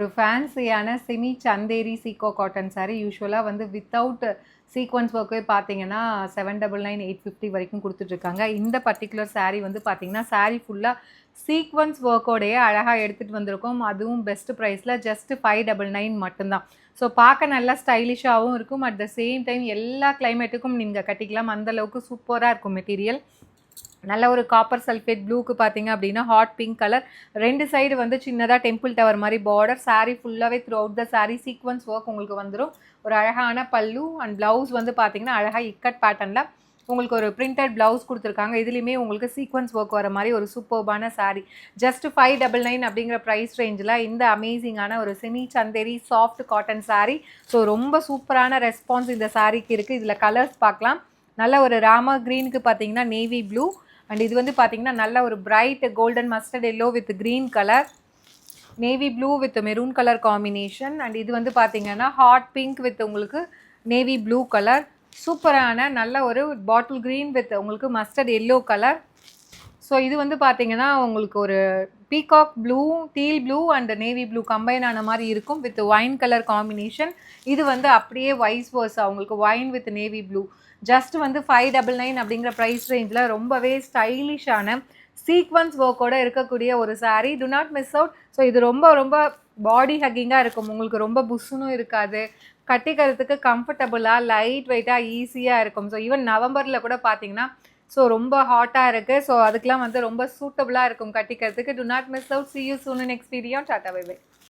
ஒரு ஃபேன்சியான semi Chanderi சீக்கோ cotton sari யூஸ்வலாக வந்து வித்தவுட் சீக்வன்ஸ் ஒர்க்கே பார்த்தீங்கன்னா 799 850 வரைக்கும் கொடுத்துட்ருக்காங்க. இந்த பர்டிகுலர் சாரீ வந்து பார்த்தீங்கன்னா சாரீ ஃபுல்லாக சீக்வன்ஸ் ஒர்க்கோடையே அழகாக எடுத்துகிட்டு வந்திருக்கோம். அதுவும் பெஸ்ட் ப்ரைஸில் ஜஸ்ட் 599 மட்டும்தான். ஸோ பார்க்க நல்லா ஸ்டைலிஷாகவும் இருக்கும். அட் த சேம் டைம் எல்லா கிளைமேட்டுக்கும் நீங்கள் கட்டிக்கலாம். அந்தளவுக்கு சூப்பராக இருக்கும் மெட்டீரியல். நல்ல ஒரு காப்பர் சல்ஃபேட் ப்ளூக்கு பார்த்தீங்க அப்படின்னா ஹாட் பிங்க் கலர், 2 சைடு வந்து சின்னதாக டெம்பிள் டவர் மாதிரி பார்டர், சாரீ ஃபுல்லாகவே through out the sari sequence work உங்களுக்கு வந்துடும். ஒரு அழகான பல்லு அண்ட் ப்ளவுஸ் வந்து பார்த்தீங்கன்னா அழகாக இக்கட் பேட்டர்னில் உங்களுக்கு ஒரு பிரிண்டட் ப்ளவுஸ் கொடுத்துருக்காங்க. இதுலேயுமே உங்களுக்கு சீக்வன்ஸ் ஒர்க் வர மாதிரி ஒரு சூப்பர்பான சாரீ. ஜஸ்ட் 599 அப்படிங்கிற ப்ரைஸ் ரேஞ்சில் இந்த அமேசிங்கான ஒரு semi Chanderi soft cotton sari. So ரொம்ப சூப்பரான ரெஸ்பான்ஸ் இந்த சாரீக்கு இருக்குது. இதில் கலர்ஸ் பார்க்கலாம். நல்ல ஒரு ராமா க்ரீனுக்கு பார்த்தீங்கன்னா நேவி ப்ளூ, அண்ட் இது வந்து பார்த்தீங்கன்னா நல்ல ஒரு bright golden mustard yellow with green colour, navy blue with maroon colour combination, and இது வந்து பார்த்தீங்கன்னா ஹாட் பிங்க் வித் உங்களுக்கு நேவி ப்ளூ கலர், சூப்பரான நல்ல ஒரு பாட்டில் க்ரீன் வித் உங்களுக்கு மஸ்டர்ட் எல்லோ கலர். ஸோ இது வந்து பார்த்தீங்கன்னா உங்களுக்கு ஒரு peacock blue, teal blue and navy blue combine ஆன மாதிரி இருக்கும் வித் ஒயின் கலர் காம்பினேஷன். இது வந்து அப்படியே வைஸ் வர்ஸா உங்களுக்கு wine with navy blue. Just வந்து 599 அப்படிங்கிற ப்ரைஸ் ரேஞ்சில் ரொம்பவே ஸ்டைலிஷான சீக்வன்ஸ் ஒர்க்கோட இருக்கக்கூடிய ஒரு sari. To not miss out. So இது ரொம்ப ரொம்ப பாடி ஹக்கிங்காக இருக்கும். உங்களுக்கு ரொம்ப புஷ்ஷுனும் இருக்காது. கட்டிக்கிறதுக்கு கம்ஃபர்டபுளாக லைட் வெயிட்டாக ஈஸியாக இருக்கும். ஸோ ஈவன் நவம்பரில் கூட பார்த்தீங்கன்னா ஸோ ரொம்ப ஹாட்டாக இருக்குது. ஸோ அதுக்கெலாம் வந்து ரொம்ப சூட்டபுளாக இருக்கும் கட்டிக்கிறதுக்கு. Do not miss out. see you soon in next video. டாட்டா பை பை.